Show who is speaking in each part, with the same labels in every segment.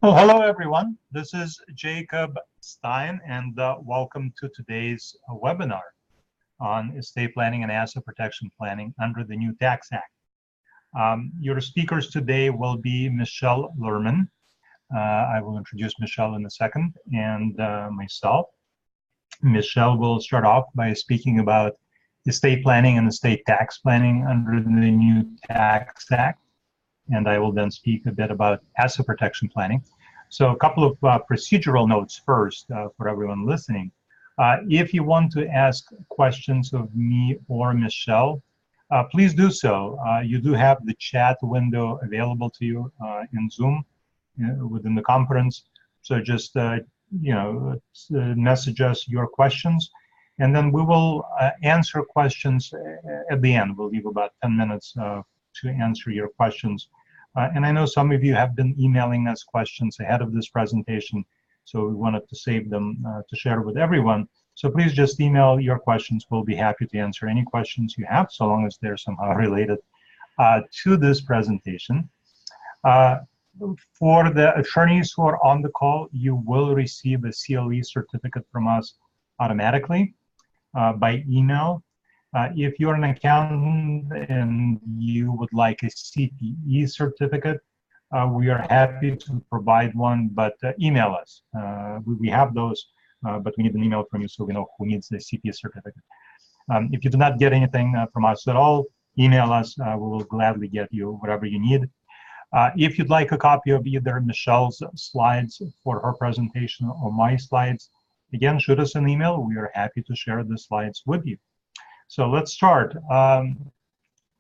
Speaker 1: Well, hello everyone. This is Jacob Stein, and welcome to today's webinar on estate planning and asset protection planning under the new Tax Act. Your speakers today will be Michelle Lerman. I will introduce Michelle in a second, and myself. Michelle will start off by speaking about estate planning and estate tax planning under the new Tax Act, and I will then speak a bit about asset protection planning. So a couple of procedural notes first for everyone listening. If you want to ask questions of me or Michelle, please do so. You do have the chat window available to you in Zoom within the conference. So just message us your questions, and then we will answer questions at the end. We'll leave about 10 minutes to answer your questions. And I know some of you have been emailing us questions ahead of this presentation, so we wanted to save them to share with everyone. So please just email your questions. We'll be happy to answer any questions you have, so long as they're somehow related to this presentation. For the attorneys who are on the call, you will receive a CLE certificate from us automatically by email. If you're an accountant and you would like a CPE certificate, we are happy to provide one, but email us. We have those, but we need an email from you so we know who needs the CPE certificate. If you do not get anything from us at all, email us. We will gladly get you whatever you need. If you'd like a copy of either Michelle's slides for her presentation or my slides, again, shoot us an email. We are happy to share the slides with you. So let's start.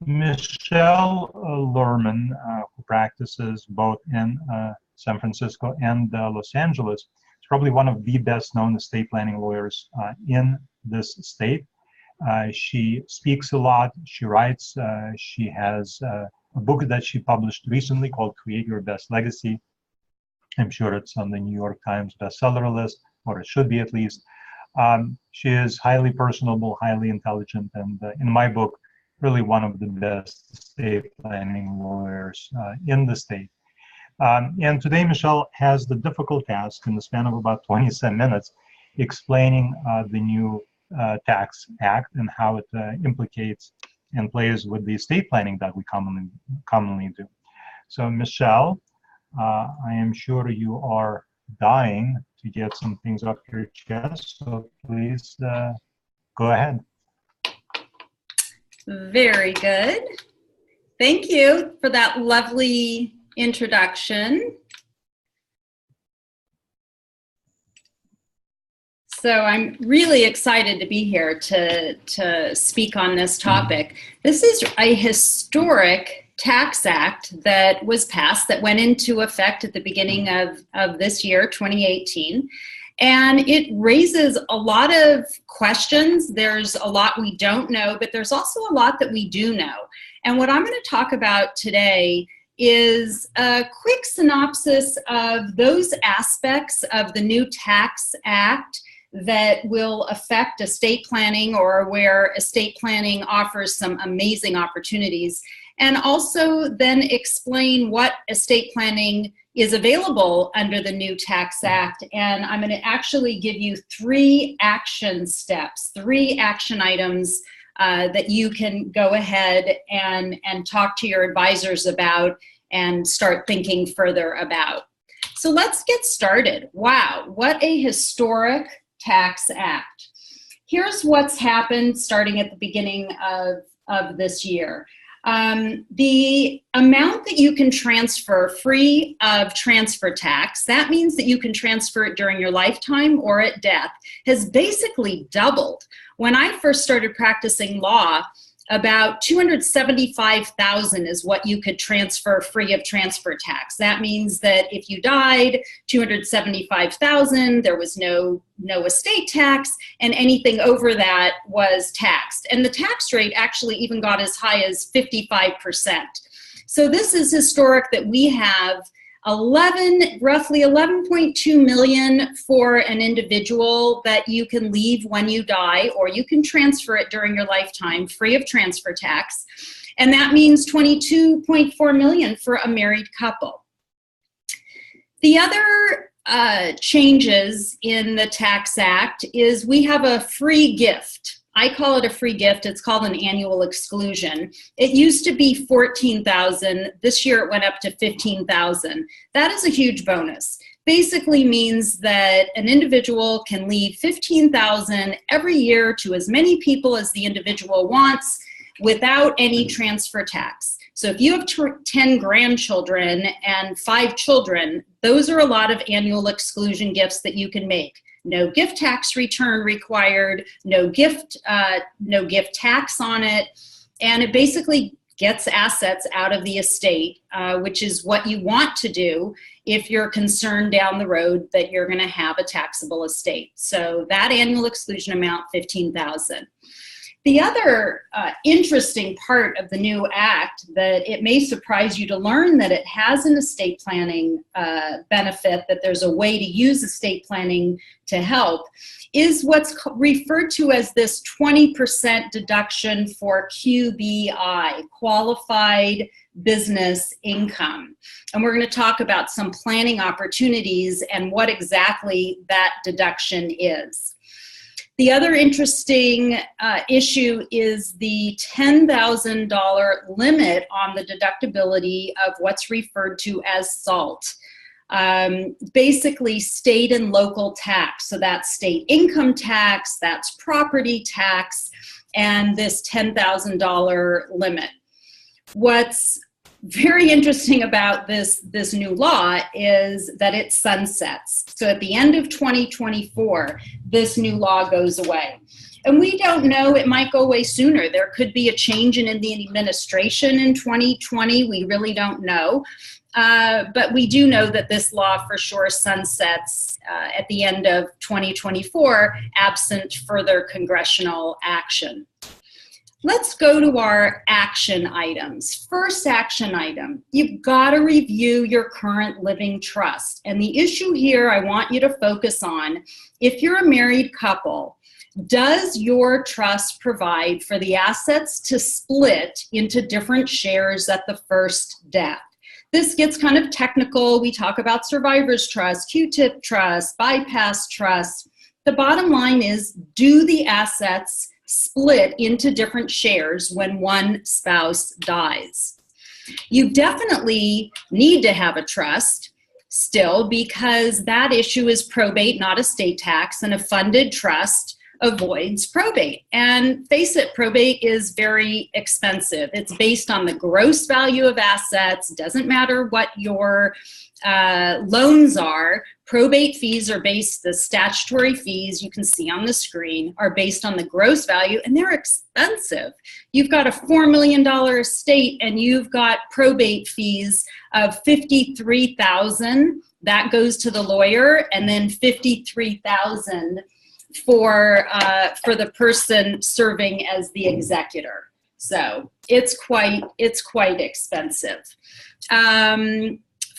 Speaker 1: Michelle Lerman, who practices both in San Francisco and Los Angeles, is probably one of the best known estate planning lawyers in this state. She speaks a lot, she writes, she has a book that she published recently called Create Your Best Legacy. I'm sure it's on the New York Times bestseller list, or it should be at least. She is highly personable, highly intelligent, and in my book, really one of the best estate planning lawyers in the state. And today, Michelle has the difficult task in the span of about 27 minutes explaining the new Tax Act and how it implicates and plays with the estate planning that we commonly do. So, Michelle, I am sure you are dying to get some things off your chest, so please go ahead.
Speaker 2: Very good. Thank you for that lovely introduction. So I'm really excited to be here to speak on this topic. This is a historic Tax Act that was passed, that went into effect at the beginning of this year, 2018. And it raises a lot of questions. There's a lot we don't know, but there's also a lot that we do know. And what I'm going to talk about today is a quick synopsis of those aspects of the new Tax Act that will affect estate planning, or where estate planning offers some amazing opportunities, and also then explain what estate planning is available under the new Tax Act. And I'm going to actually give you 3 action steps, 3 action items that you can go ahead and talk to your advisors about and start thinking further about. So let's get started. Wow, what a historic Tax Act. Here's what's happened starting at the beginning of this year. The amount that you can transfer free of transfer tax, that means that you can transfer it during your lifetime or at death, has basically doubled. When I first started practicing law, about $275,000 is what you could transfer free of transfer tax. That means that if you died, $275,000, there was no estate tax, and anything over that was taxed. And the tax rate actually even got as high as 55%. So this is historic that we have roughly 11.2 million for an individual that you can leave when you die, or you can transfer it during your lifetime free of transfer tax. And that means 22.4 million for a married couple. The other changes in the Tax Act is we have a free gift. I call it a free gift. It's called an annual exclusion. It used to be $14,000. This year it went up to $15,000. That is a huge bonus. Basically means that an individual can leave $15,000 every year to as many people as the individual wants without any transfer tax. So if you have 10 grandchildren and 5 children, those are a lot of annual exclusion gifts that you can make. No gift tax return required, no gift tax on it, and it basically gets assets out of the estate, which is what you want to do if you're concerned down the road that you're going to have a taxable estate. So that annual exclusion amount, $15,000. The other interesting part of the new act that it may surprise you to learn that it has an estate planning benefit, that there's a way to use estate planning to help, is what's referred to as this 20% deduction for QBI, qualified business income. And we're going to talk about some planning opportunities and what exactly that deduction is. The other interesting issue is the $10,000 limit on the deductibility of what's referred to as SALT. Basically state and local tax. So that's state income tax, that's property tax, and this $10,000 limit. What's very interesting about this new law is that it sunsets. So at the end of 2024, this new law goes away. And we don't know, it might go away sooner. There could be a change in the administration in 2020. We really don't know. But we do know that this law for sure sunsets at the end of 2024, absent further congressional action. Let's go to our action items. First action item, you've got to review your current living trust. And the issue here I want you to focus on, if you're a married couple, does your trust provide for the assets to split into different shares at the first death? This gets kind of technical. We talk about survivor's trust, Q-tip trust, bypass trust. The bottom line is, do the assets split into different shares when one spouse dies? You definitely need to have a trust still, because that issue is probate, not estate tax, and a funded trust avoids probate. And face it, probate is very expensive. It's based on the gross value of assets. Doesn't matter what your loans are. Probate fees are based, the statutory fees you can see on the screen are based on the gross value, and they're expensive. You've got a $4 million estate and you've got probate fees of $53,000. That goes to the lawyer, and then $53,000 for the person serving as the executor. So it's quite expensive.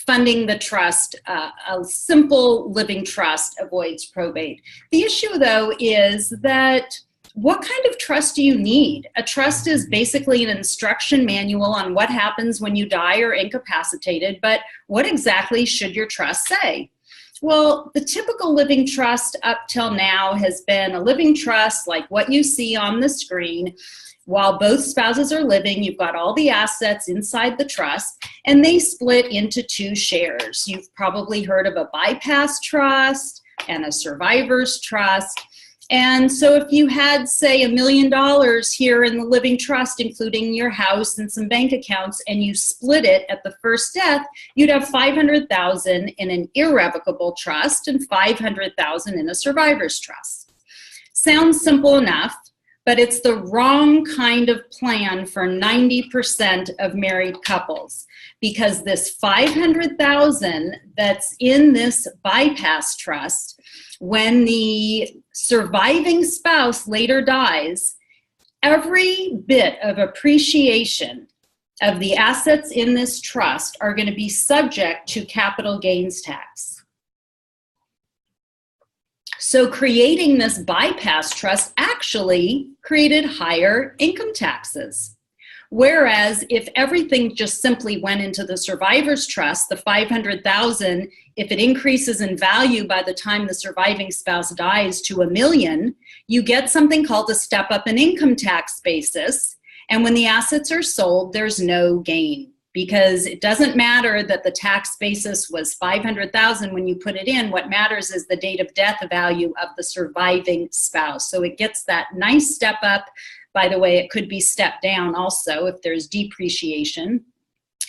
Speaker 2: Funding the trust, a simple living trust avoids probate. The issue, though, is that what kind of trust do you need? A trust is basically an instruction manual on what happens when you die or incapacitated, but what exactly should your trust say? Well, the typical living trust up till now has been a living trust like what you see on the screen. While both spouses are living, you've got all the assets inside the trust, and they split into 2 shares. You've probably heard of a bypass trust and a survivor's trust. And so if you had, say, $1 million here in the living trust, including your house and some bank accounts, and you split it at the first death, you'd have $500,000 in an irrevocable trust and $500,000 in a survivor's trust. Sounds simple enough, but it's the wrong kind of plan for 90% of married couples, because this $500,000 that's in this bypass trust, when the surviving spouse later dies, every bit of appreciation of the assets in this trust are going to be subject to capital gains tax. So creating this bypass trust actually created higher income taxes. Whereas if everything just simply went into the survivor's trust, the $500,000, if it increases in value by the time the surviving spouse dies to $1 million, you get something called a step up in income tax basis. And when the assets are sold, there's no gain, because it doesn't matter that the tax basis was $500,000 when you put it in. What matters is the date of death value of the surviving spouse. So it gets that nice step up. By the way, it could be stepped down also if there's depreciation.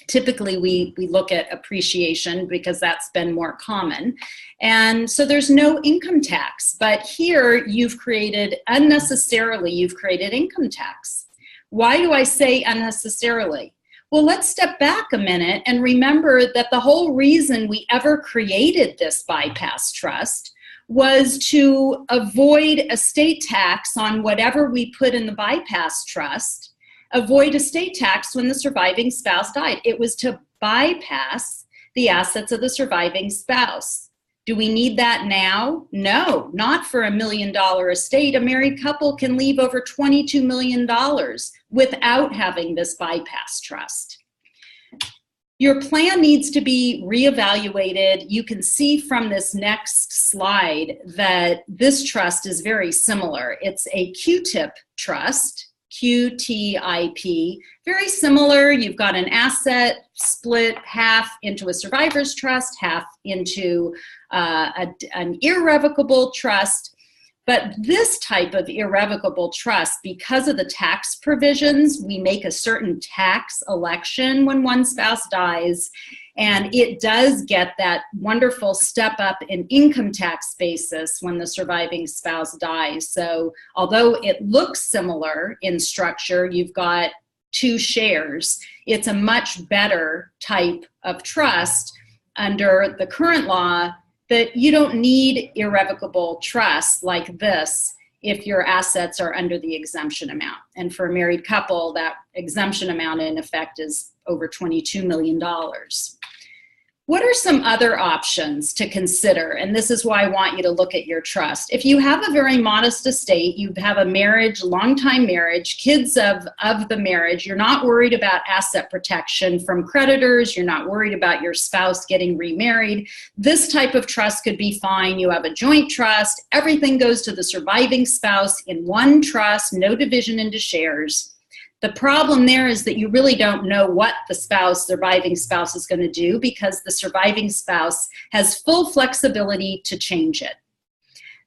Speaker 2: Typically, we look at appreciation because that's been more common. And so there's no income tax. But here you've created income tax. Why do I say unnecessarily? Well, let's step back a minute and remember that the whole reason we ever created this bypass trust was to avoid estate tax on whatever we put in the bypass trust, avoid estate tax when the surviving spouse died. It was to bypass the assets of the surviving spouse. Do we need that now? No, not for $1 million estate. A married couple can leave over $22 million without having this bypass trust. Your plan needs to be reevaluated. You can see from this next slide that this trust is very similar. It's a Q-tip trust, QTIP, very similar. You've got an asset split half into a survivor's trust, half into an irrevocable trust. But this type of irrevocable trust, because of the tax provisions, we make a certain tax election when one spouse dies, and it does get that wonderful step up in income tax basis when the surviving spouse dies. So although it looks similar in structure, you've got two shares, it's a much better type of trust under the current law, that you don't need irrevocable trust like this if your assets are under the exemption amount. And for a married couple, that exemption amount in effect is over $22 million. What are some other options to consider? And this is why I want you to look at your trust. If you have a very modest estate, you have a marriage, long-time marriage, kids of the marriage, you're not worried about asset protection from creditors, you're not worried about your spouse getting remarried, this type of trust could be fine. You have a joint trust, everything goes to the surviving spouse in one trust, no division into shares. The problem there is that you really don't know what the surviving spouse is going to do, because the surviving spouse has full flexibility to change it.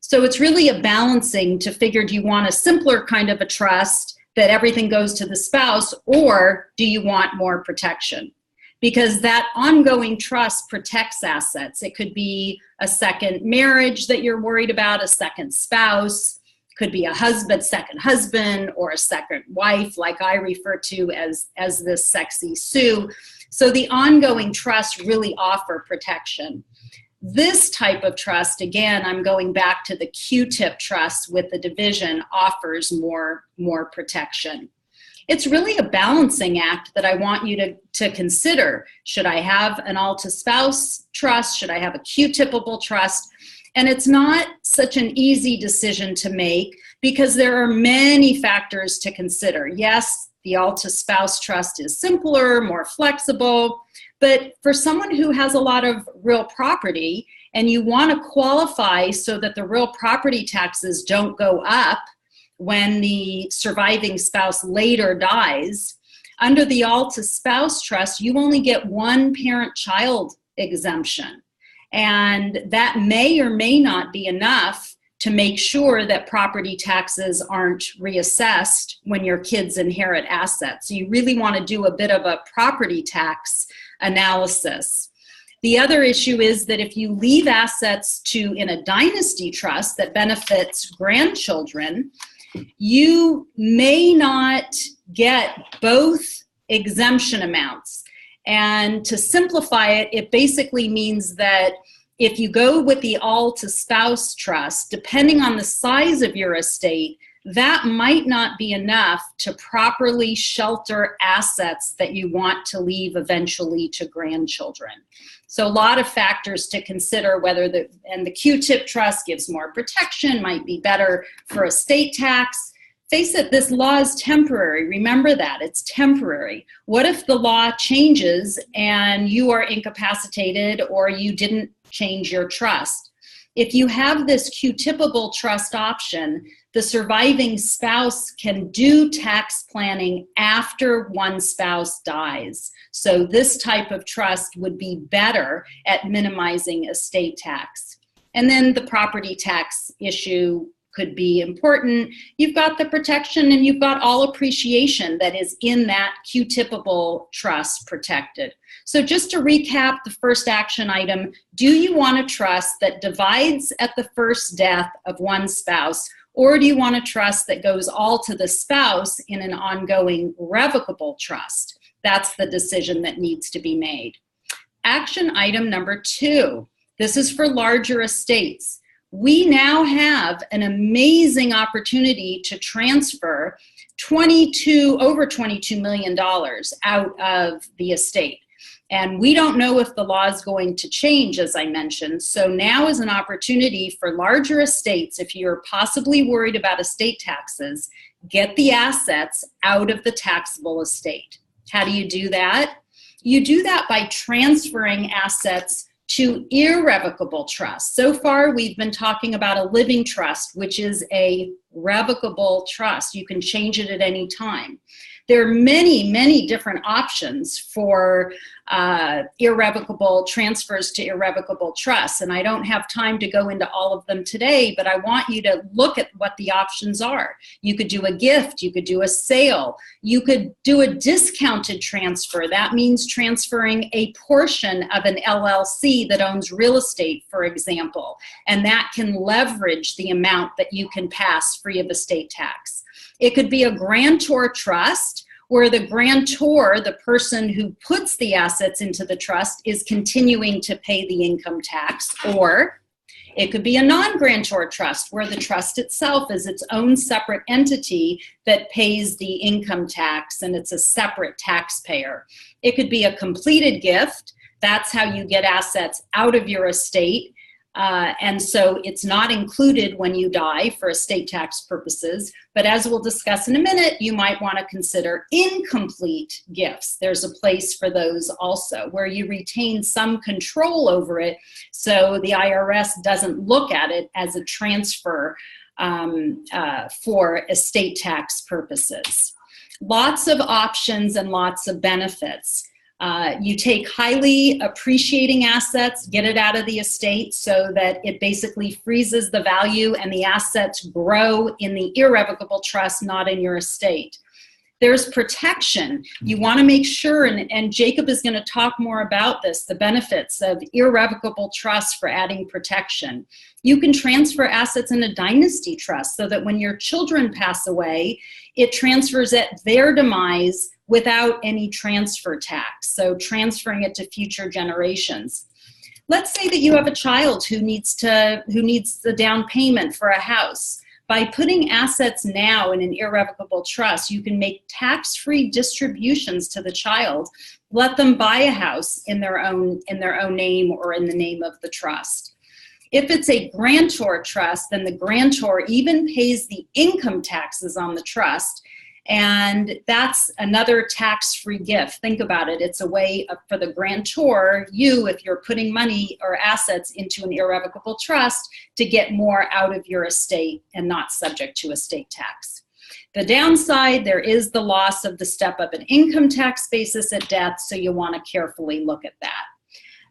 Speaker 2: So it's really a balancing to figure, do you want a simpler kind of a trust that everything goes to the spouse, or do you want more protection? Because that ongoing trust protects assets. It could be a second marriage that you're worried about, a second spouse, could be a husband, second husband, or a second wife, like I refer to as this sexy Sue. So the ongoing trusts really offer protection. This type of trust, again, I'm going back to the Q-tip trust with the division, offers more protection. It's really a balancing act that I want you to consider. Should I have an all-to-spouse trust? Should I have a Q-tipable trust? And it's not such an easy decision to make, because there are many factors to consider. Yes, the all-to-spouse trust is simpler, more flexible, but for someone who has a lot of real property and you want to qualify so that the real property taxes don't go up when the surviving spouse later dies, under the all-to-spouse trust, you only get one parent-child exemption. And that may or may not be enough to make sure that property taxes aren't reassessed when your kids inherit assets. So you really want to do a bit of a property tax analysis. The other issue is that if you leave assets in a dynasty trust that benefits grandchildren, you may not get both exemption amounts. And to simplify it, it basically means that if you go with the all-to-spouse trust, depending on the size of your estate, that might not be enough to properly shelter assets that you want to leave eventually to grandchildren. So a lot of factors to consider, and the Q-tip trust gives more protection, might be better for estate tax. face it, this law is temporary. Remember that, it's temporary. What if the law changes and you are incapacitated or you didn't change your trust? If you have this Q-tippable trust option, the surviving spouse can do tax planning after one spouse dies. So this type of trust would be better at minimizing estate tax. And then the property tax issue could be important. You've got the protection and you've got all appreciation that is in that Q-tippable trust protected. So just to recap the first action item, do you want a trust that divides at the first death of one spouse, or do you want a trust that goes all to the spouse in an ongoing revocable trust? That's the decision that needs to be made. Action item number 2, this is for larger estates. We now have an amazing opportunity to transfer over $22 million out of the estate. And we don't know if the law is going to change, as I mentioned. So now is an opportunity for larger estates, if you're possibly worried about estate taxes, get the assets out of the taxable estate. How do you do that? You do that by transferring assets to irrevocable trust. So far, we've been talking about a living trust, which is a revocable trust. You can change it at any time. There are many, many different options for irrevocable transfers to irrevocable trusts, and I don't have time to go into all of them today, but I want you to look at what the options are. You could do a gift, you could do a sale, you could do a discounted transfer. That means transferring a portion of an LLC that owns real estate, for example, and that can leverage the amount that you can pass free of estate tax. It could be a grantor trust, where the grantor, the person who puts the assets into the trust, is continuing to pay the income tax. Or it could be a non-grantor trust, where the trust itself is its own separate entity that pays the income tax, and it's a separate taxpayer. It could be a completed gift. That's how you get assets out of your estate. And so it's not included when you die for estate tax purposes. But as we'll discuss in a minute, you might want to consider incomplete gifts. There's a place for those also, where you retain some control over it, so the IRS doesn't look at it as a transfer for estate tax purposes. Lots of options and lots of benefits. You take highly appreciating assets, get it out of the estate so that it basically freezes the value and the assets grow in the irrevocable trust, not in your estate. There's protection. You want to make sure, and Jacob is going to talk more about this, the benefits of irrevocable trust for adding protection. You can transfer assets in a dynasty trust so that when your children pass away, it transfers at their demise without any transfer tax, so transferring it to future generations. Let's say that you have a child who needs the down payment for a house. By putting assets now in an irrevocable trust, you can make tax-free distributions to the child, let them buy a house in their own name or in the name of the trust. If it's a grantor trust, then the grantor even pays the income taxes on the trust, and that's another tax-free gift. Think about it. It's a way for the grantor, if you're putting money or assets into an irrevocable trust, to get more out of your estate and not subject to estate tax. The downside, there is the loss of the step of an income tax basis at death, so you want to carefully look at that.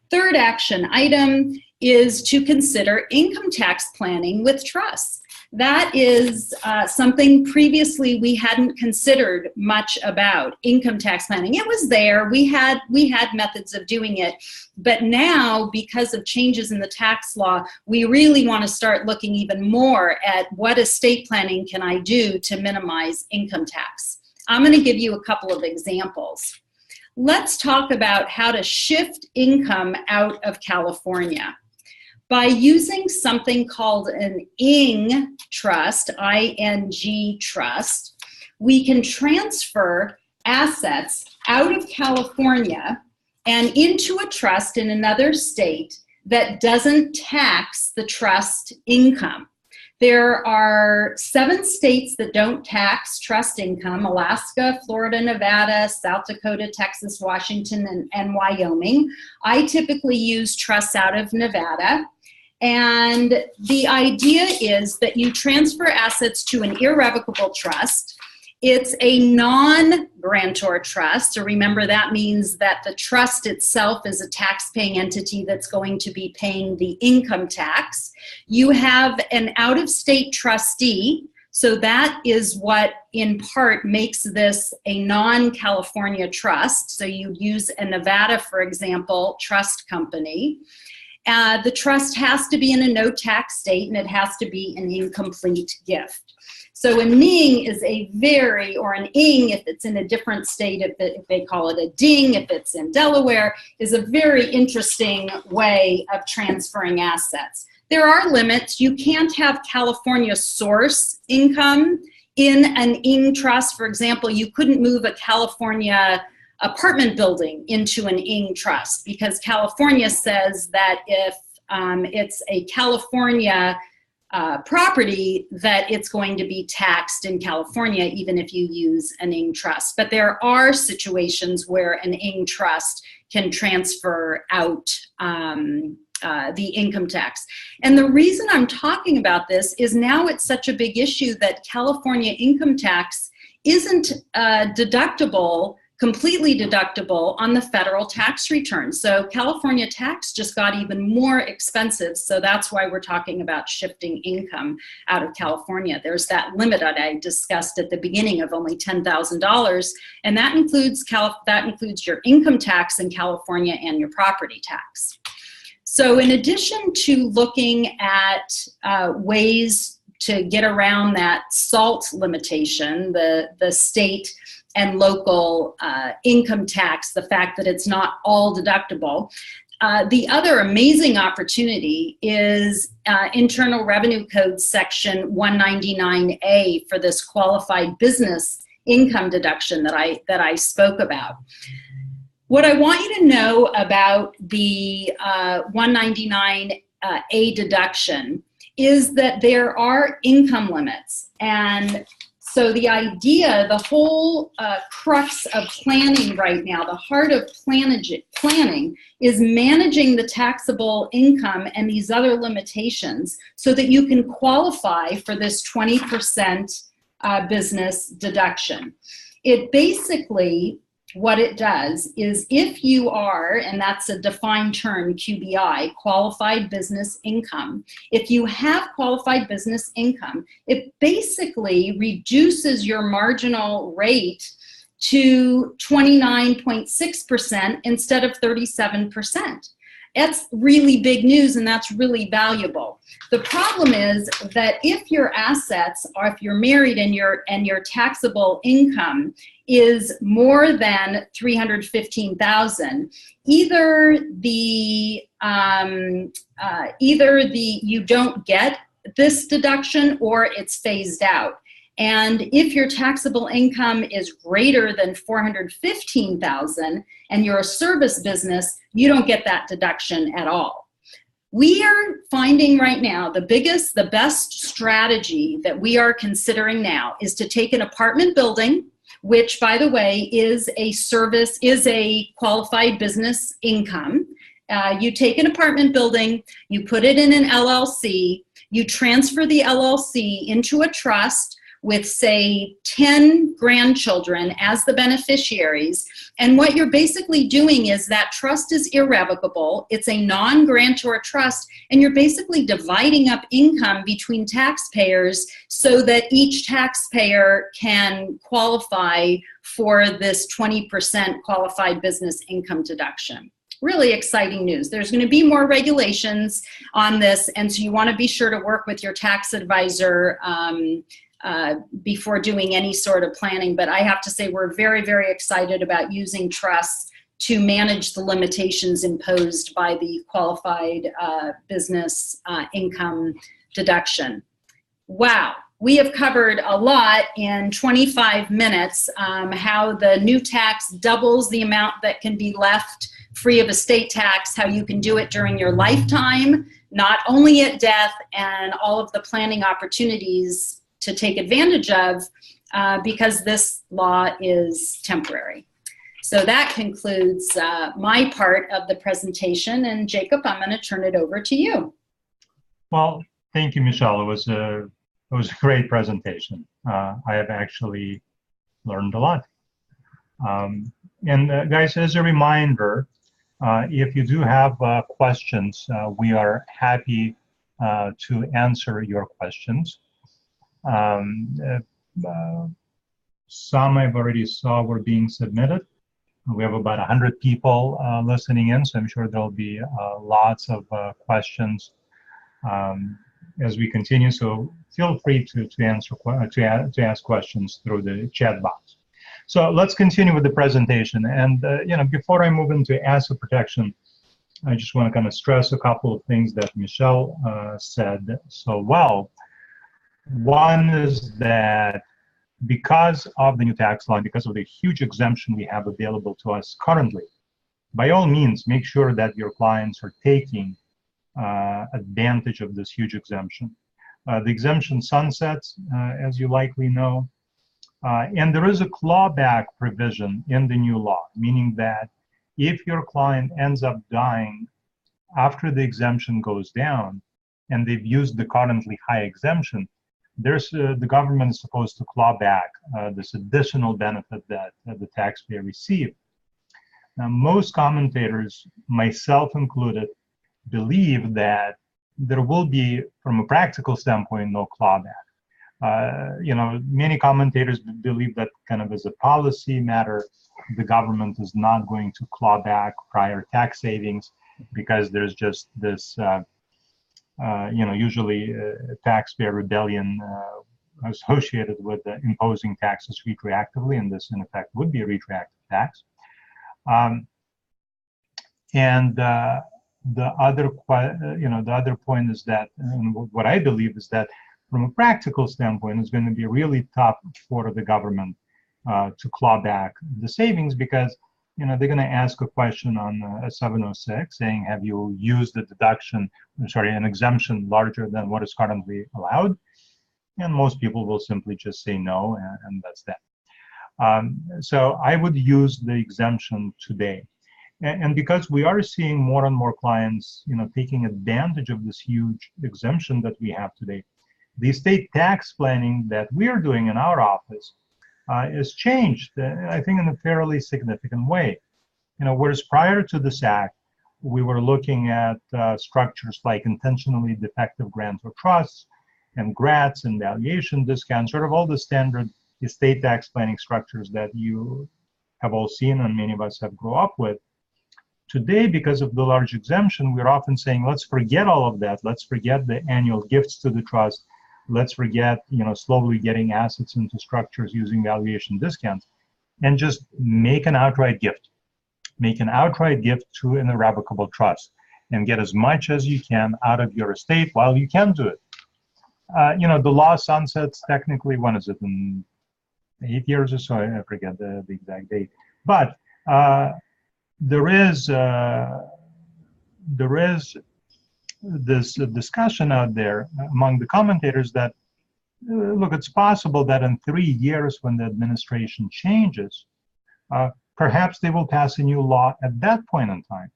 Speaker 2: Third action item is to consider income tax planning with trusts. That is something previously we hadn't considered much about, income tax planning. It was there, we had methods of doing it, but now, because of changes in the tax law, we really want to start looking even more at what estate planning can I do to minimize income tax. I'm going to give you a couple of examples. Let's talk about how to shift income out of California. By using something called an ING trust, I-N-G trust, we can transfer assets out of California and into a trust in another state that doesn't tax the trust income. There are 7 states that don't tax trust income: Alaska, Florida, Nevada, South Dakota, Texas, Washington, and Wyoming. I typically use trusts out of Nevada. And the idea is that you transfer assets to an irrevocable trust. It's a non-grantor trust. So remember, that means that the trust itself is a tax-paying entity that's going to be paying the income tax. You have an out-of-state trustee. So that is what in part makes this a non-California trust. So you use a Nevada, for example, trust company. The trust has to be in a no-tax state, and it has to be an incomplete gift. So a ning is a very, or an ing if it's in a different state, if they call it a ding, if it's in Delaware, is a very interesting way of transferring assets. There are limits. You can't have California source income in an ing trust. For example, you couldn't move a California apartment building into an ing trust, because California says that if it's a California property, that it's going to be taxed in California even if you use an ing trust. But there are situations where an ing trust can transfer out the income tax. And the reason I'm talking about this is now it's such a big issue that California income tax isn't deductible, completely deductible on the federal tax return. So California tax just got even more expensive. So that's why we're talking about shifting income out of California. There's that limit that I discussed at the beginning of only $10,000, and that includes your income tax in California and your property tax. So in addition to looking at ways to get around that SALT limitation, the state and local income tax, the fact that it's not all deductible. The other amazing opportunity is Internal Revenue Code section 199A for this qualified business income deduction that I spoke about. What I want you to know about the 199A deduction is that there are income limits. And so the idea, the whole crux of planning right now, the heart of planning is managing the taxable income and these other limitations so that you can qualify for this 20% business deduction. It basically, what it does is if you are, and that's a defined term, QBI, qualified business income, if you have qualified business income, it basically reduces your marginal rate to 29.6% instead of 37%. That's really big news, and that's really valuable. The problem is that if your assets, or if you're married and your taxable income is more than $315,000, either you don't get this deduction or it's phased out. And if your taxable income is greater than $415,000 and you're a service business, you don't get that deduction at all. We are finding right now the best strategy that we are considering now is to take an apartment building, which, by the way, is a qualified business income. You take an apartment building, you put it in an LLC, you transfer the LLC into a trust with, say, 10 grandchildren as the beneficiaries. And what you're basically doing is that trust is irrevocable. It's a non-grantor trust, and you're basically dividing up income between taxpayers so that each taxpayer can qualify for this 20% qualified business income deduction. Really exciting news. There's going to be more regulations on this, and so you want to be sure to work with your tax advisor before doing any sort of planning. But I have to say we're very, very excited about using trusts to manage the limitations imposed by the qualified business income deduction. Wow, we have covered a lot in 25 minutes, how the new tax doubles the amount that can be left free of estate tax, how you can do it during your lifetime, not only at death and all of the planning opportunities to take advantage of, because this law is temporary. So that concludes my part of the presentation. And Jacob, I'm going to turn it over to you.
Speaker 1: Well, thank you, Michelle. It was a great presentation. I have actually learned a lot. Guys, as a reminder, if you do have questions, we are happy to answer your questions. Some I've already saw were being submitted. We have about 100 people listening in, so I'm sure there'll be lots of questions as we continue. So feel free to ask questions through the chat box. So let's continue with the presentation. And before I move into asset protection, I just want to kind of stress a couple of things that Michelle said so well. One is that because of the new tax law, because of the huge exemption we have available to us currently, by all means, make sure that your clients are taking advantage of this huge exemption. The exemption sunsets, as you likely know, and there is a clawback provision in the new law, meaning that if your client ends up dying after the exemption goes down and they've used the currently high exemption, the government is supposed to claw back this additional benefit that the taxpayer received. Now, most commentators, myself included, believe that there will be, from a practical standpoint, no clawback. Many commentators believe that kind of as a policy matter, the government is not going to claw back prior tax savings because there's just this, usually taxpayer rebellion associated with imposing taxes retroactively, and this in effect would be a retroactive tax. The other point is that, and what I believe is that from a practical standpoint, it's going to be really tough for the government to claw back the savings because, they're going to ask a question on a 706 saying, have you used the an exemption larger than what is currently allowed? And most people will simply just say no, and that's that. So I would use the exemption today. And because we are seeing more and more clients, taking advantage of this huge exemption that we have today, the estate tax planning that we are doing in our office has changed, I think, in a fairly significant way. Whereas prior to this act, we were looking at structures like intentionally defective grants or trusts, and grats and valuation discounts, sort of all the standard estate tax planning structures that you have all seen and many of us have grown up with. Today, because of the large exemption, we're often saying, let's forget all of that. Let's forget the annual gifts to the trust. Let's forget, slowly getting assets into structures using valuation discounts, and just make an outright gift. Make an outright gift to an irrevocable trust and get as much as you can out of your estate while you can do it. The law sunsets technically, when is it, in 8 years or so? I forget the exact date. But there is this discussion out there among the commentators that, look, it's possible that in 3 years when the administration changes, perhaps they will pass a new law at that point in time.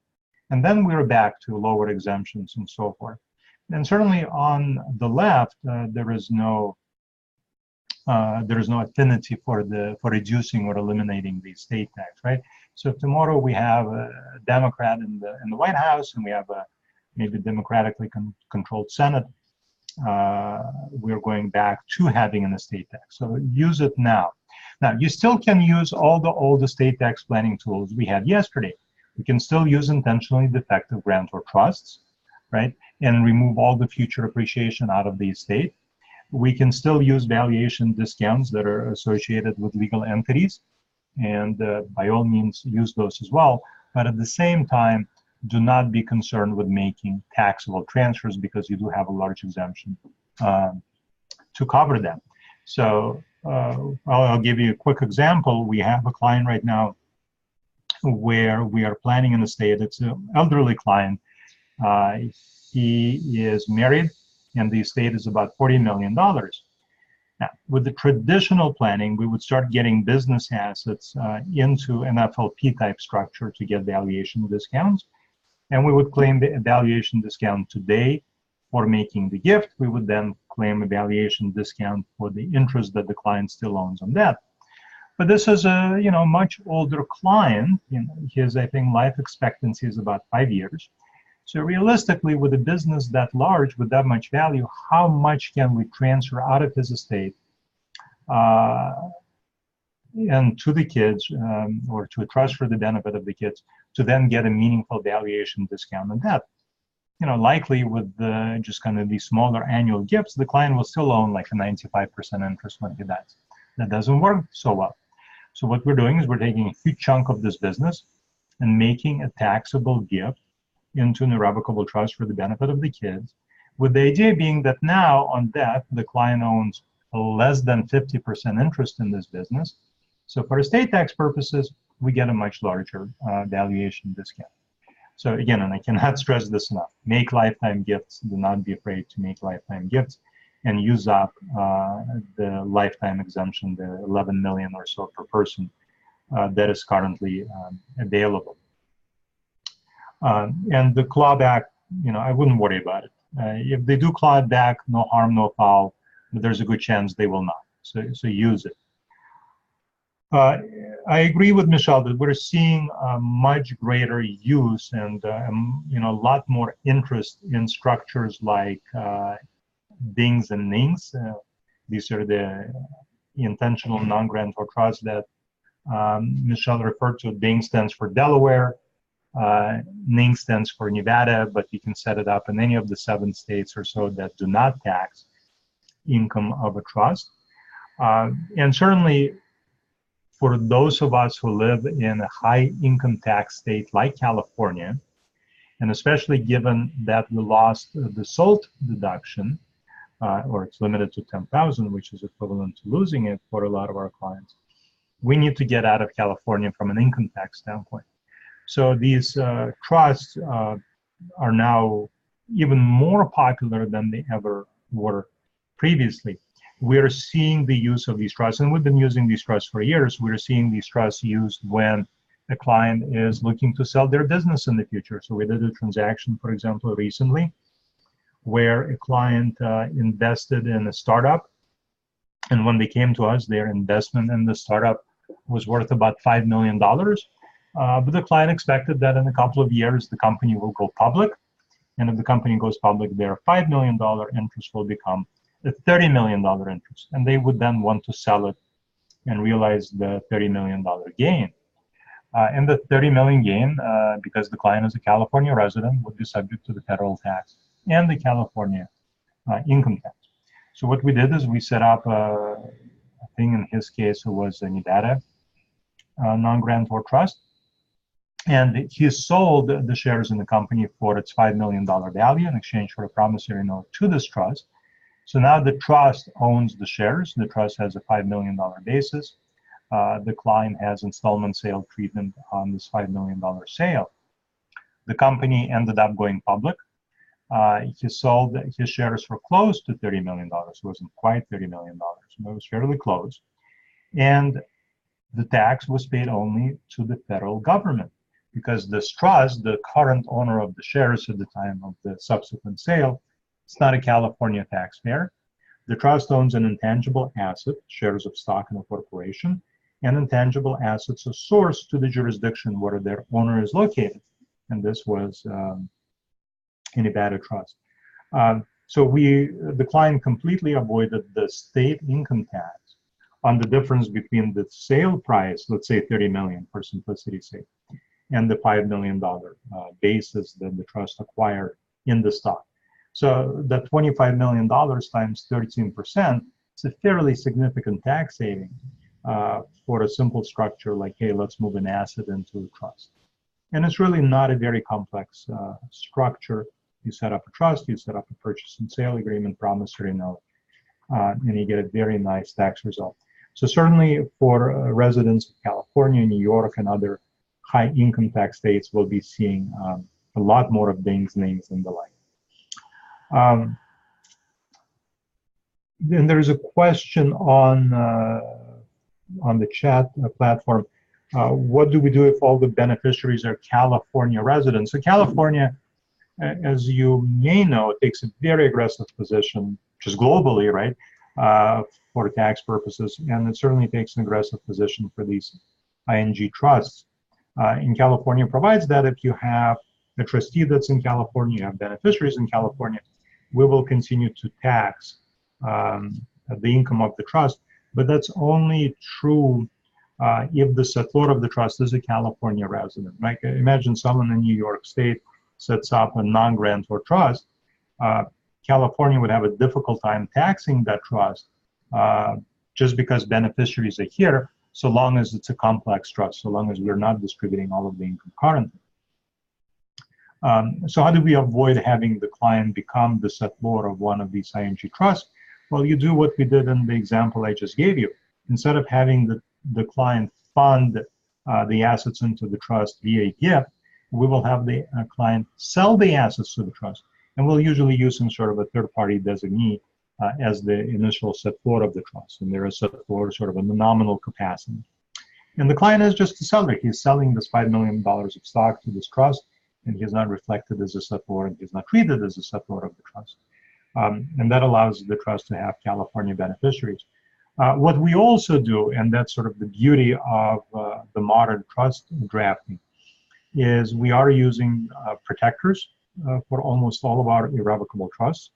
Speaker 1: And then we're back to lower exemptions and so forth. And certainly on the left, there is no affinity for reducing or eliminating the estate tax, right? So if tomorrow we have a Democrat in the White House and we have a maybe democratically controlled Senate, we're going back to having an estate tax. So use it now. Now, you still can use all the old estate tax planning tools we had yesterday. We can still use intentionally defective grants or trusts, right? And remove all the future appreciation out of the estate. We can still use valuation discounts that are associated with legal entities, and by all means use those as well. But at the same time, do not be concerned with making taxable transfers because you do have a large exemption to cover them. So I'll give you a quick example. We have a client right now where we are planning an estate. It's an elderly client. he is married, and the estate is about $40 million. Now, with the traditional planning, we would start getting business assets into an FLP type structure to get valuation discounts. And we would claim the valuation discount today for making the gift. We would then claim a valuation discount for the interest that the client still owns on that. But this is a much older client. His, I think, life expectancy is about 5 years. So realistically, with a business that large, with that much value, how much can we transfer out of his estate and to the kids, or to a trust for the benefit of the kids, to then get a meaningful valuation discount on that? Likely with just kind of these smaller annual gifts, the client will still own like a 95% interest when he dies. That doesn't work so well. So what we're doing is we're taking a huge chunk of this business and making a taxable gift into an irrevocable trust for the benefit of the kids, with the idea being that now on death, the client owns less than 50% interest in this business. So for estate tax purposes, we get a much larger valuation discount. So again, and I cannot stress this enough, make lifetime gifts. Do not be afraid to make lifetime gifts and use up the lifetime exemption, the 11 million or so per person that is currently available. And the clawback, I wouldn't worry about it. If they do claw it back, no harm, no foul, but there's a good chance they will not. So use it. I agree with Michelle that we're seeing much greater use and a lot more interest in structures like dings and nings. These are the intentional non-grantor trusts that Michelle referred to. Ding stands for Delaware, ning stands for Nevada, but you can set it up in any of the 7 states or so that do not tax income of a trust. And certainly, for those of us who live in a high income tax state like California, and especially given that we lost the SALT deduction, or it's limited to 10,000, which is equivalent to losing it for a lot of our clients, we need to get out of California from an income tax standpoint. So these trusts are now even more popular than they ever were previously. We're seeing the use of these trusts, and we've been using these trusts for years. We're seeing these trusts used when a client is looking to sell their business in the future. So we did a transaction, for example, recently, where a client invested in a startup, and when they came to us, their investment in the startup was worth about $5 million. But the client expected that in a couple of years, the company will go public. And if the company goes public, their $5 million interest will become a $30 million interest. And they would then want to sell it and realize the $30 million gain. And the $30 million gain, because the client is a California resident, would be subject to the federal tax and the California income tax. So what we did is we set up a thing. In his case, it was a Nevada non-grantor trust. And he sold the shares in the company for its $5 million value in exchange for a promissory note to this trust. So now the trust owns the shares. The trust has a $5 million basis. The client has installment sale treatment on this $5 million sale. The company ended up going public. He sold his shares for close to $30 million. It wasn't quite $30 million, but it was fairly close. And the tax was paid only to the federal government, because this trust, the current owner of the shares at the time of the subsequent sale, it's not a California taxpayer. The trust owns an intangible asset, shares of stock in a corporation, and intangible assets are sourced to the jurisdiction where their owner is located. And this was a Nevada trust. So the client completely avoided the state income tax on the difference between the sale price, let's say 30 million for simplicity's sake, and the $5 million basis that the trust acquired in the stock. So that $25 million times 13%, it's a fairly significant tax saving for a simple structure like, hey, let's move an asset into a trust. And it's really not a very complex structure. You set up a trust, you set up a purchase and sale agreement, promissory note, and you get a very nice tax result. So certainly for residents of California, New York, and other high income tax states, we'll be seeing a lot more of dings, nings, and the like. Then there's a question on the chat platform. What do we do if all the beneficiaries are California residents? So California, as you may know, takes a very aggressive position, just globally, right, for tax purposes, and it certainly takes an aggressive position for these ING trusts. In California, provides that if you have a trustee that's in California, you have beneficiaries in California, we will continue to tax the income of the trust, but that's only true if the settlor of the trust is a California resident. Like, imagine someone in New York State sets up a non-grantor trust. California would have a difficult time taxing that trust just because beneficiaries are here, so long as it's a complex trust, so long as we're not distributing all of the income currently. So how do we avoid having the client become the settlor of one of these ING trusts? Well, you do what we did in the example I just gave you. Instead of having the client fund the assets into the trust via gift, we will have the client sell the assets to the trust. And we'll usually use some sort of a third-party designee as the initial settlor of the trust. And they're a settlor sort of a nominal capacity. And the client is just a seller. He's selling this $5 million of stock to this trust, and he's not reflected as a settlor, and he's not treated as a settlor of the trust. And that allows the trust to have California beneficiaries. What we also do, and that's sort of the beauty of the modern trust drafting, is we are using protectors for almost all of our irrevocable trusts.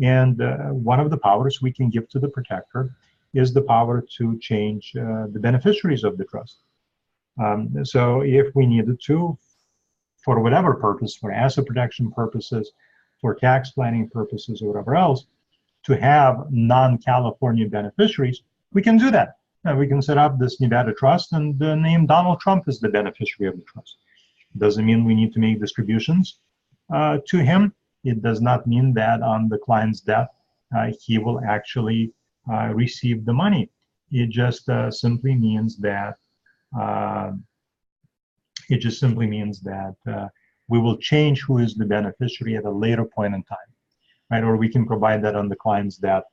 Speaker 1: And one of the powers we can give to the protector is the power to change the beneficiaries of the trust. So if we needed to, for whatever purpose, for asset protection purposes, for tax planning purposes, or whatever else, to have non-California beneficiaries, we can do that. We can set up this Nevada trust and name Donald Trump as the beneficiary of the trust. Doesn't mean we need to make distributions to him. It does not mean that on the client's death, he will actually receive the money. It just simply means that we will change who is the beneficiary at a later point in time, right? Or we can provide that on the client's death.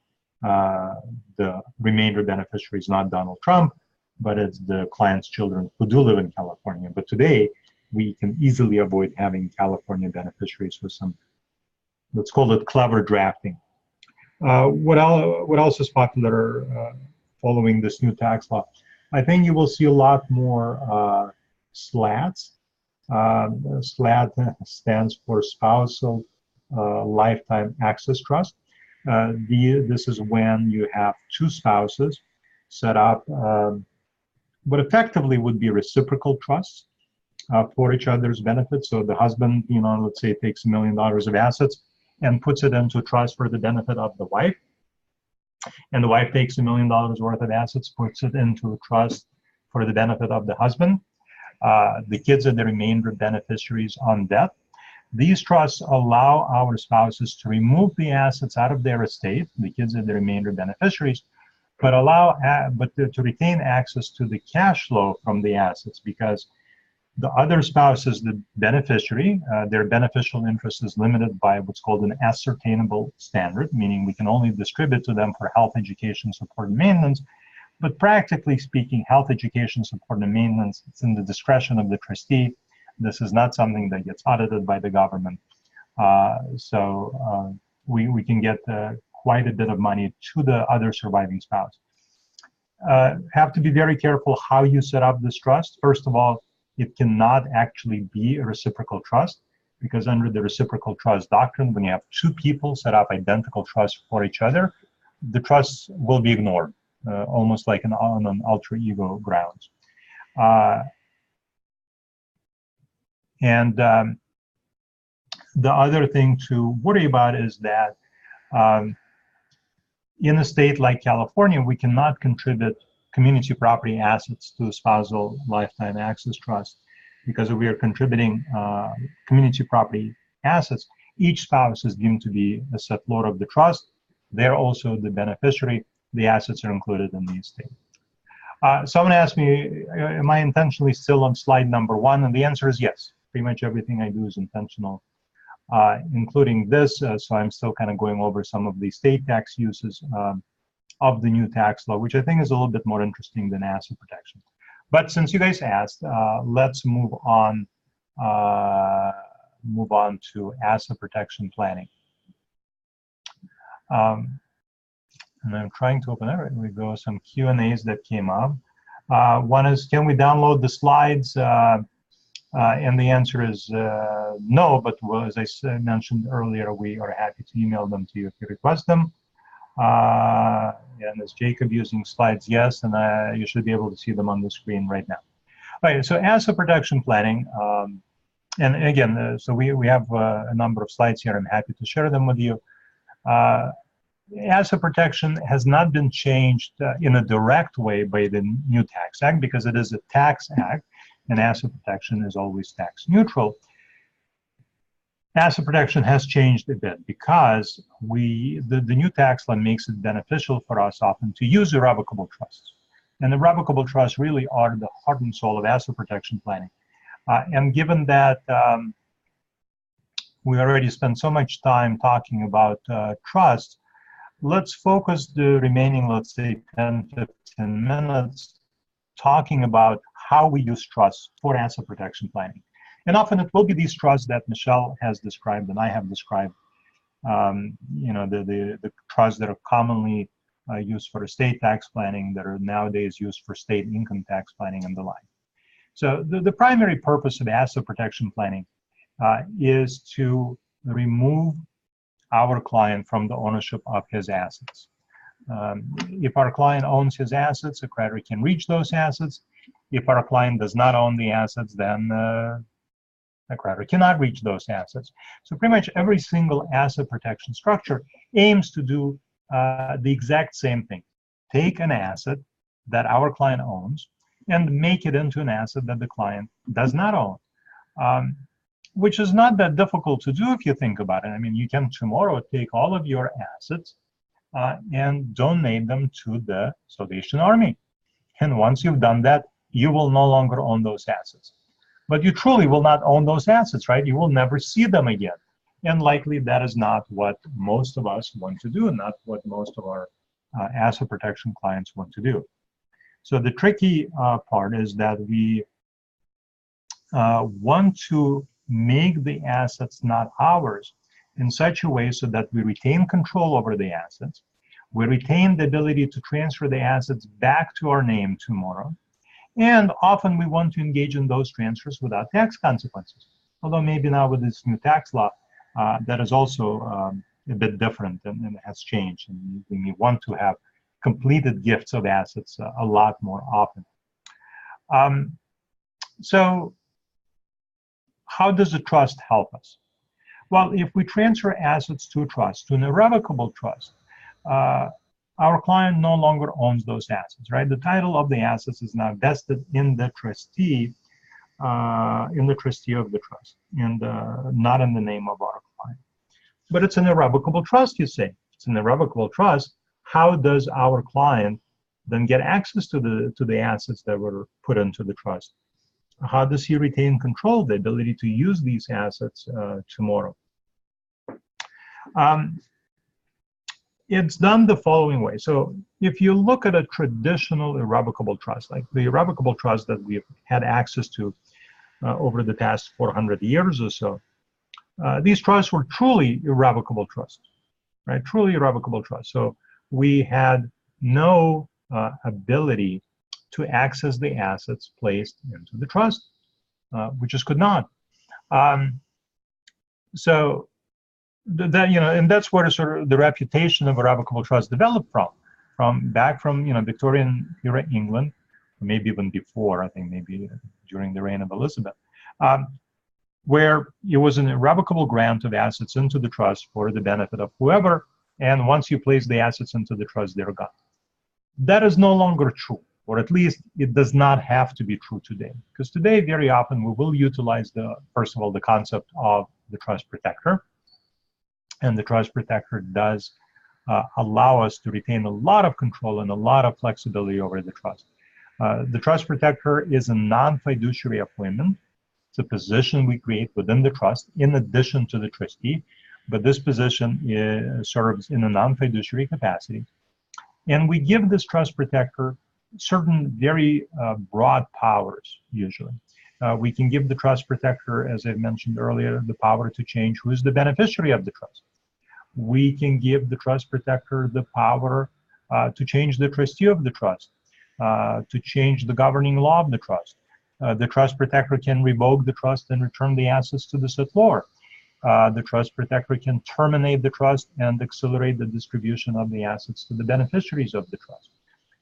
Speaker 1: The remainder beneficiary is not Donald Trump, but it's the client's children who do live in California. But today, we can easily avoid having California beneficiaries with some, let's call it clever drafting. What else is popular following this new tax law? I think you will see a lot more SLATs. SLAT stands for Spousal Lifetime Access Trust. This is when you have two spouses set up what effectively would be reciprocal trusts for each other's benefit. So the husband, let's say takes $1 million of assets and puts it into a trust for the benefit of the wife. And the wife takes $1 million worth of assets, puts it into a trust for the benefit of the husband. The kids are the remainder beneficiaries on death. These trusts allow our spouses to remove the assets out of their estate. The kids are the remainder beneficiaries, but to retain access to the cash flow from the assets, because the other spouse is the beneficiary. Their beneficial interest is limited by what's called an ascertainable standard, meaning we can only distribute to them for health, education, support, and maintenance. But practically speaking, health, education, support, and maintenance, it's in the discretion of the trustee. This is not something that gets audited by the government. So we can get quite a bit of money to the other surviving spouse. Have to be very careful how you set up this trust. First of all, it cannot actually be a reciprocal trust, because under the reciprocal trust doctrine, when you have two people set up identical trusts for each other, the trusts will be ignored, almost like on an alter ego grounds. The other thing to worry about is that in a state like California, we cannot contribute community property assets to a spousal lifetime access trust, because if we are contributing community property assets, each spouse is deemed to be a settlor of the trust. They're also the beneficiary. The assets are included in the estate. Someone asked me, am I intentionally still on slide number 1? And the answer is yes. Pretty much everything I do is intentional including this. So I'm still kind of going over some of the state tax uses of the new tax law, which I think is a little bit more interesting than asset protection. But since you guys asked, let's move on to asset protection planning. And I'm trying to open it. Right, we go some Q&As that came up. One is, can we download the slides? And the answer is no, but as I mentioned earlier, we are happy to email them to you if you request them. And is Jacob using slides? Yes, and you should be able to see them on the screen right now. All right, so asset protection planning, and again, so we have a number of slides here. I'm happy to share them with you. Asset protection has not been changed in a direct way by the new tax act because it is a tax act, and asset protection is always tax neutral. Asset protection has changed a bit because the new tax law makes it beneficial for us often to use irrevocable trusts. And irrevocable trusts really are the heart and soul of asset protection planning. And given that we already spent so much time talking about trusts, let's focus the remaining, let's say, 10, 15 minutes talking about how we use trusts for asset protection planning. And often it will be these trusts that Michelle has described and I have described, you know, the trusts that are commonly used for estate tax planning, that are nowadays used for state income tax planning and the like. So the primary purpose of asset protection planning is to remove our client from the ownership of his assets. If our client owns his assets, a creditor can reach those assets. If our client does not own the assets, then a creditor cannot reach those assets. So pretty much every single asset protection structure aims to do the exact same thing. Take an asset that our client owns and make it into an asset that the client does not own. Which is not that difficult to do if you think about it. I mean, you can tomorrow take all of your assets and donate them to the Salvation Army. And once you've done that, you will no longer own those assets. But you truly will not own those assets, right? You will never see them again. And likely that is not what most of us want to do, and not what most of our asset protection clients want to do. So the tricky part is that we want to make the assets not ours in such a way so that we retain control over the assets, we retain the ability to transfer the assets back to our name tomorrow, and often we want to engage in those transfers without tax consequences. Although maybe now with this new tax law, that is also a bit different and has changed, and we may want to have completed gifts of assets a lot more often. So how does a trust help us? Well, if we transfer assets to a trust, to an irrevocable trust, our client no longer owns those assets, right? The title of the assets is now vested in the trustee of the trust, and not in the name of our client. But it's an irrevocable trust, you say. It's an irrevocable trust. How does our client then get access to the assets that were put into the trust? How does he retain control, the ability to use these assets tomorrow? It's done the following way. So if you look at a traditional irrevocable trust, like the irrevocable trust that we've had access to over the past 400 years or so, these trusts were truly irrevocable trusts, right? Truly irrevocable trusts. So we had no ability to access the assets placed into the trust. We just could not. So that, you know, and that's where sort of the reputation of irrevocable trust developed from you know, Victorian era England, maybe even before, I think maybe during the reign of Elizabeth, where it was an irrevocable grant of assets into the trust for the benefit of whoever, and once you place the assets into the trust, they're gone. That is no longer true, or at least it does not have to be true today, because today very often we will utilize first of all, the concept of the trust protector, and the trust protector does allow us to retain a lot of control and a lot of flexibility over the trust. The trust protector is a non-fiduciary appointment, It's a position we create within the trust in addition to the trustee, but this position serves in a non-fiduciary capacity. And we give this trust protector certain very broad powers, usually. We can give the trust protector, as I mentioned earlier, the power to change who is the beneficiary of the trust. We can give the trust protector the power to change the trustee of the trust, to change the governing law of the trust. The trust protector can revoke the trust and return the assets to the settlor. The trust protector can terminate the trust and accelerate the distribution of the assets to the beneficiaries of the trust.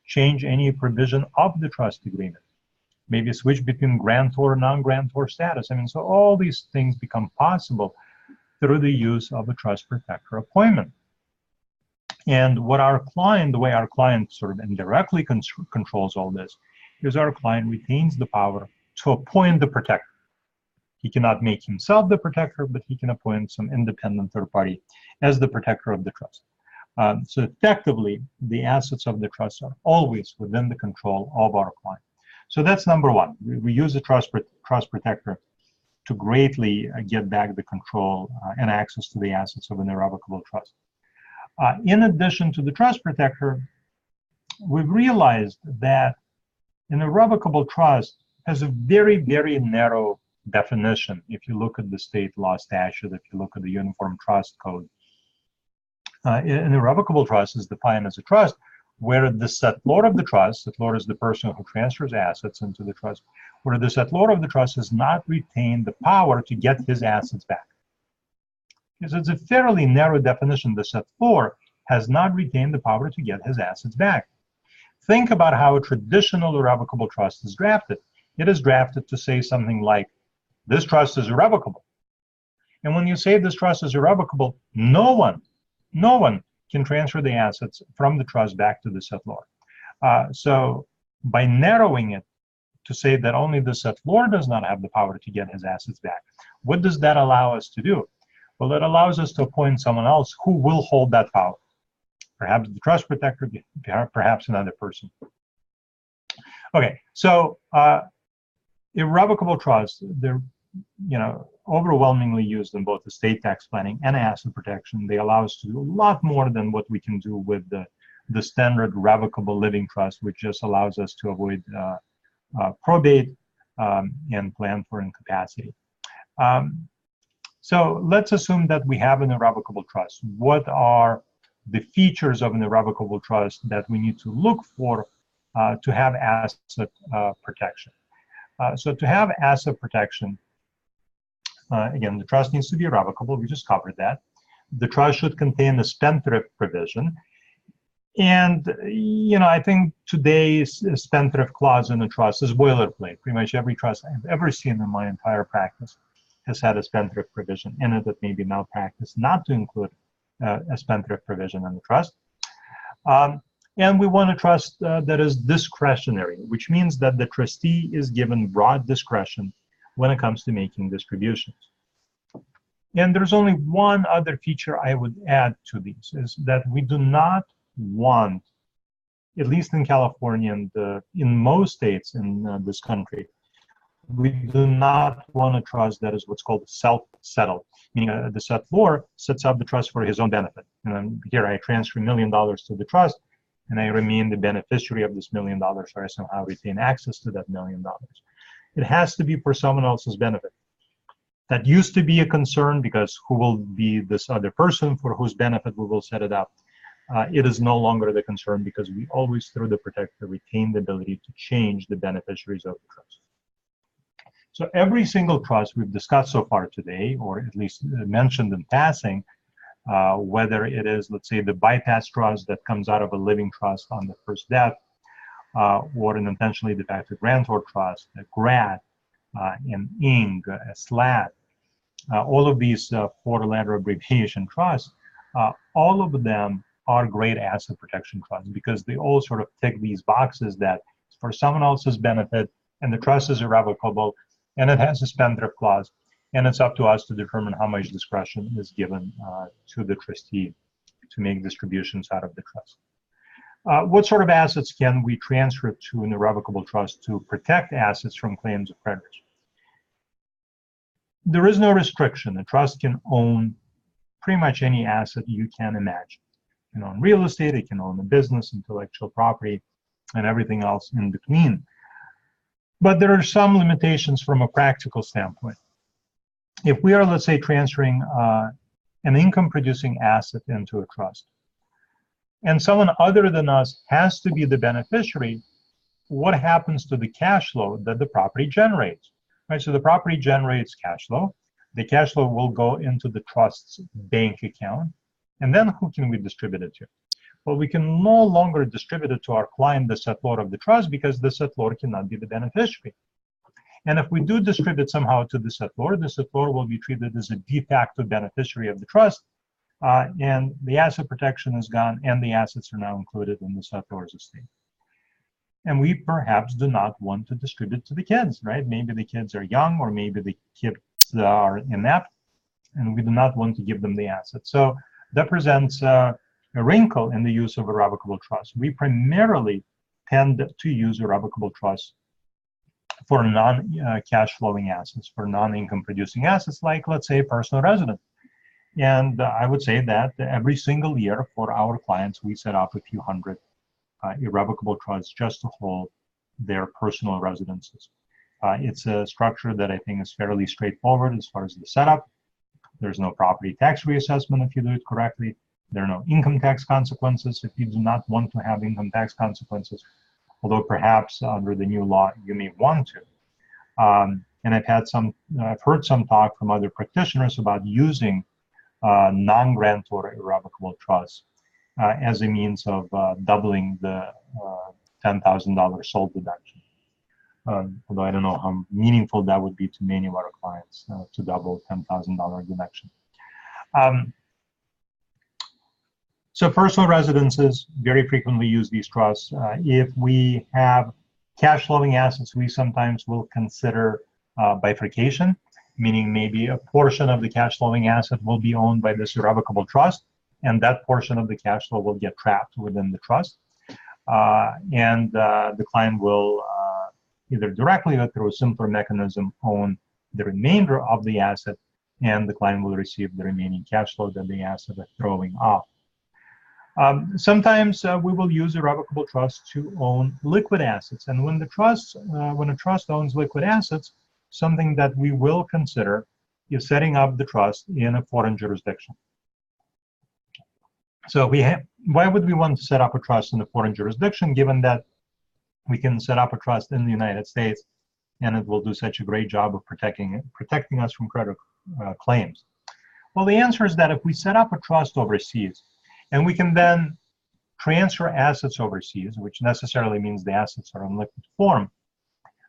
Speaker 1: Change any provision of the trust agreement. Maybe switch between grantor and non-grantor status. I mean, so all these things become possible through the use of a trust protector appointment. And what our client, the way our client sort of indirectly controls all this, is our client retains the power to appoint the protector. He cannot make himself the protector, but he can appoint some independent third party as the protector of the trust. So effectively, the assets of the trust are always within the control of our client. So that's number one. We use the trust protector to greatly get back the control and access to the assets of an irrevocable trust. In addition to the trust protector, we've realized that an irrevocable trust has a very, very narrow definition. If you look at the state law statute, if you look at the Uniform Trust Code, an irrevocable trust is defined as a trust where the settlor of the trust, settlor is the person who transfers assets into the trust, where the settlor of the trust has not retained the power to get his assets back. Because it's a fairly narrow definition. The settlor has not retained the power to get his assets back. Think about how a traditional irrevocable trust is drafted. It is drafted to say something like, this trust is irrevocable. And when you say this trust is irrevocable, no one can transfer the assets from the trust back to the settlor. So by narrowing it to say that only the settlor does not have the power to get his assets back, what does that allow us to do? Well, it allows us to appoint someone else who will hold that power. Perhaps the trust protector, perhaps another person. Okay, so irrevocable trusts, they're overwhelmingly used in both estate tax planning and asset protection. They allow us to do a lot more than what we can do with the standard revocable living trust, which just allows us to avoid probate and plan for incapacity. So let's assume that we have an irrevocable trust. What are the features of an irrevocable trust that we need to look for to have asset protection? So to have asset protection, again, the trust needs to be irrevocable. We just covered that. The trust should contain a spendthrift provision. And, I think today's spendthrift clause in the trust is boilerplate. Pretty much every trust I've ever seen in my entire practice has had a spendthrift provision in it that may be malpractice not to include a spendthrift provision in the trust. And we want a trust that is discretionary, which means that the trustee is given broad discretion when it comes to making distributions. And there's only one other feature I would add to these, is that we do not want, at least in California and in most states in this country, we do not want a trust that is what's called self-settled, meaning the settlor sets up the trust for his own benefit. And here I transfer $1 million to the trust, and I remain the beneficiary of this $1 million, or I somehow retain access to that $1 million. It has to be for someone else's benefit. That used to be a concern because who will be this other person for whose benefit we will set it up? It is no longer the concern because we always, through the protector, retain the ability to change the beneficiaries of the trust. So every single trust we've discussed so far today, or at least mentioned in passing, whether it is, let's say, the bypass trust that comes out of a living trust on the first death, or an intentionally defective grantor trust, a GRAT, an ING, a SLAT, all of these four-letter abbreviation trusts, all of them are great asset protection trusts because they all sort of tick these boxes that it's for someone else's benefit, and the trust is irrevocable, and it has a spendthrift clause, and it's up to us to determine how much discretion is given to the trustee to make distributions out of the trust. What sort of assets can we transfer to an irrevocable trust to protect assets from claims of creditors? there is no restriction. The trust can own pretty much any asset you can imagine. It can own real estate, it can own a business, intellectual property, and everything else in between. But there are some limitations from a practical standpoint. If we are, let's say, transferring an income-producing asset into a trust, and someone other than us has to be the beneficiary, what happens to the cash flow that the property generates? Right, so the property generates cash flow. The cash flow will go into the trust's bank account, and then who can we distribute it to? Well, we can no longer distribute it to our client, the settlor of the trust, because the settlor cannot be the beneficiary. And if we do distribute somehow to the settlor will be treated as a de facto beneficiary of the trust, and the asset protection is gone, and the assets are now included in the settlor's estate. And we perhaps do not want to distribute to the kids, right? Maybe the kids are young, or maybe the kids are inept, and we do not want to give them the assets. So that presents a wrinkle in the use of irrevocable trust. We primarily tend to use irrevocable trust for non-cash flowing assets, for non-income producing assets, like, let's say, personal residence. And I would say that every single year for our clients, we set up a few hundred irrevocable trusts just to hold their personal residences. It's a structure that I think is fairly straightforward as far as the setup. There's no property tax reassessment if you do it correctly. There are no income tax consequences if you do not want to have income tax consequences, although perhaps under the new law you may want to. And I've heard some talk from other practitioners about using non-grantor irrevocable trusts as a means of doubling the $10,000 sold deduction. Although I don't know how meaningful that would be to many of our clients to double $10,000 deduction. So personal residences very frequently use these trusts. If we have cash flowing assets, we sometimes will consider bifurcation, meaning maybe a portion of the cash flowing asset will be owned by this irrevocable trust, and that portion of the cash flow will get trapped within the trust. And the client will either directly or through a simpler mechanism own the remainder of the asset, and the client will receive the remaining cash flow that the asset is throwing off. Sometimes we will use irrevocable trusts to own liquid assets, and when a trust owns liquid assets, something that we will consider is setting up the trust in a foreign jurisdiction. So why would we want to set up a trust in a foreign jurisdiction, given that we can set up a trust in the United States and it will do such a great job of protecting us from credit claims? Well, the answer is that if we set up a trust overseas, and we can then transfer assets overseas, which necessarily means the assets are in liquid form,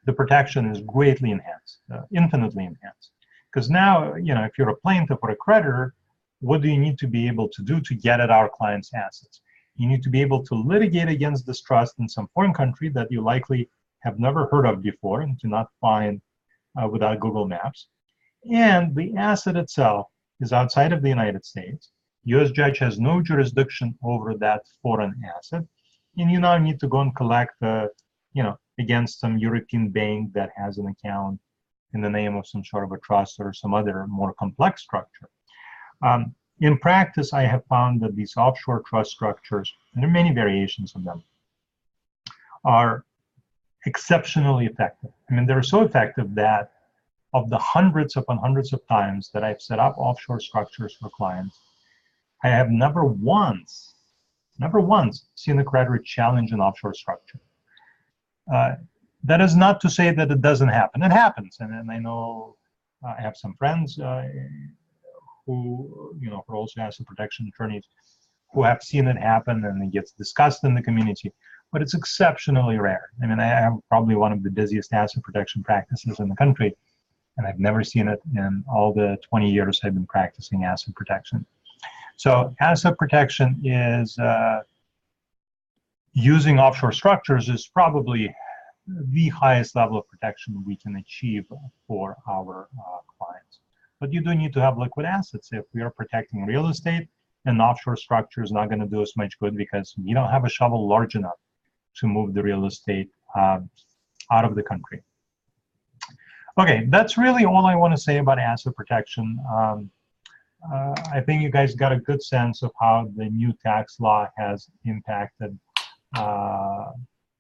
Speaker 1: the protection is greatly enhanced, infinitely enhanced. Because now, if you're a plaintiff or a creditor, what do you need to be able to do to get at our client's assets? You need to be able to litigate against this trust in some foreign country that you likely have never heard of before and do not find without Google Maps. And the asset itself is outside of the United States. U.S. judge has no jurisdiction over that foreign asset, and you now need to go and collect, against some European bank that has an account in the name of some sort of a trust or some other more complex structure. In practice, I have found that these offshore trust structures, and there are many variations of them, are exceptionally effective. I mean, they're so effective that of the hundreds upon hundreds of times that I've set up offshore structures for clients, I have never once seen a creditor challenge an offshore structure. That is not to say that it doesn't happen. It happens, and I know I have some friends who are also asset protection attorneys who have seen it happen, and it gets discussed in the community, but it's exceptionally rare. I mean, I have probably one of the busiest asset protection practices in the country, and I've never seen it in all the 20 years I've been practicing asset protection. So asset protection is using offshore structures is probably the highest level of protection we can achieve for our clients. But you do need to have liquid assets. If we are protecting real estate, an offshore structure is not going to do us much good because we don't have a shovel large enough to move the real estate out of the country. Okay, that's really all I want to say about asset protection. I think you guys got a good sense of how the new tax law has impacted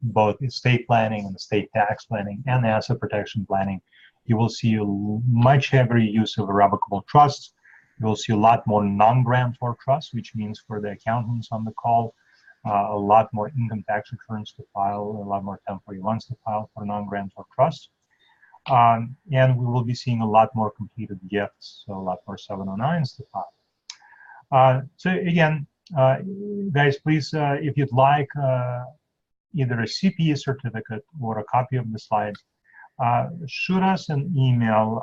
Speaker 1: both estate planning and estate tax planning and asset protection planning. You will see a much heavier use of irrevocable trusts. You will see a lot more non-grantor trusts, which means for the accountants on the call, a lot more income tax returns to file, a lot more 1041s to file for non-grantor trusts. And we will be seeing a lot more completed gifts, so a lot more 709s to file. So again, guys, please, if you'd like either a CPE certificate or a copy of the slides, shoot us an email,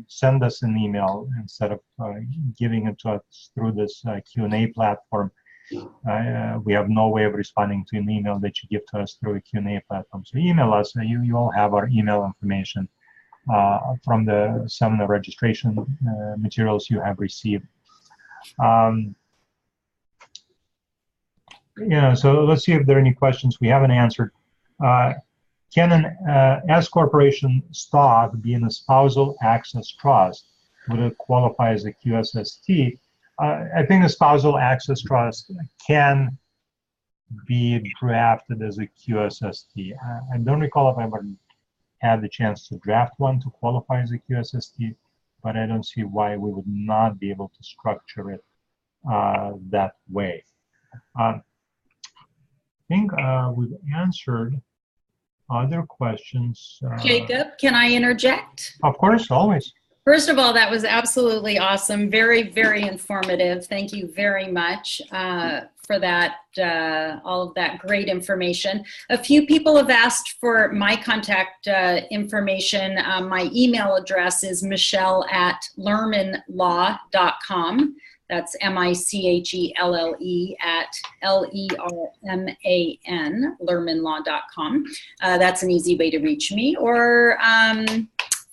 Speaker 1: send us an email instead of giving it to us through this Q&A platform. We have no way of responding to an email that you give to us through a Q&A platform. So email us. You all have our email information from the seminar registration materials you have received. So let's see if there are any questions we haven't answered. Can an S corporation stock be in a spousal access trust? Would it qualify as a QSST? I think a spousal access trust can be drafted as a QSST. I don't recall if I ever had the chance to draft one to qualify as a QSST, but I don't see why we would not be able to structure it that way. I think we've answered other questions.
Speaker 2: Jacob, can I interject?
Speaker 1: Of course, always.
Speaker 2: First of all, that was absolutely awesome. Very, very informative. Thank you very much for that, all of that great information. A few people have asked for my contact information. My email address is michelle@lermanlaw.com. That's MICHELLE at LERMAN, lermanlaw.com. That's an easy way to reach me, or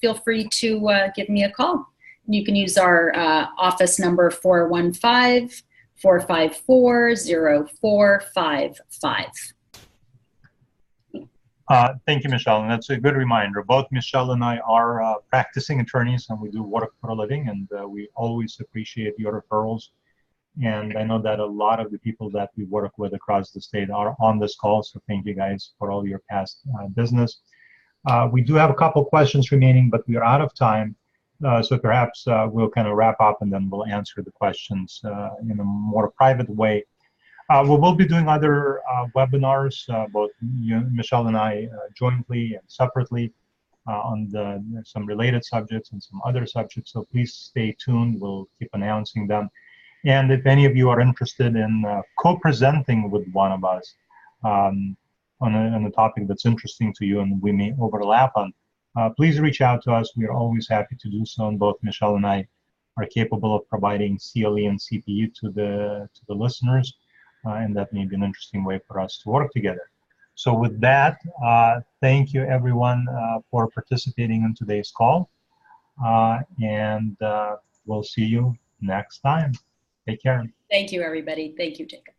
Speaker 2: feel free to give me a call. You can use our office number 415-454-0455.
Speaker 1: Thank you, Michelle, and that's a good reminder. Both Michelle and I are practicing attorneys, and we do work for a living, and we always appreciate your referrals. And I know that a lot of the people that we work with across the state are on this call, so thank you guys for all your past business. We do have a couple questions remaining, but we are out of time. So perhaps we'll kind of wrap up and then we'll answer the questions in a more private way. We will be doing other webinars, both Michelle and I jointly and separately on some related subjects and some other subjects. So please stay tuned. We'll keep announcing them. And if any of you are interested in co-presenting with one of us, on a topic that's interesting to you and we may overlap on, please reach out to us. We are always happy to do so, and both Michelle and I are capable of providing CLE and CPE to the listeners, and that may be an interesting way for us to work together. So with that, thank you everyone for participating in today's call, and we'll see you next time. Take care.
Speaker 2: Thank you, everybody. Thank you, Jacob.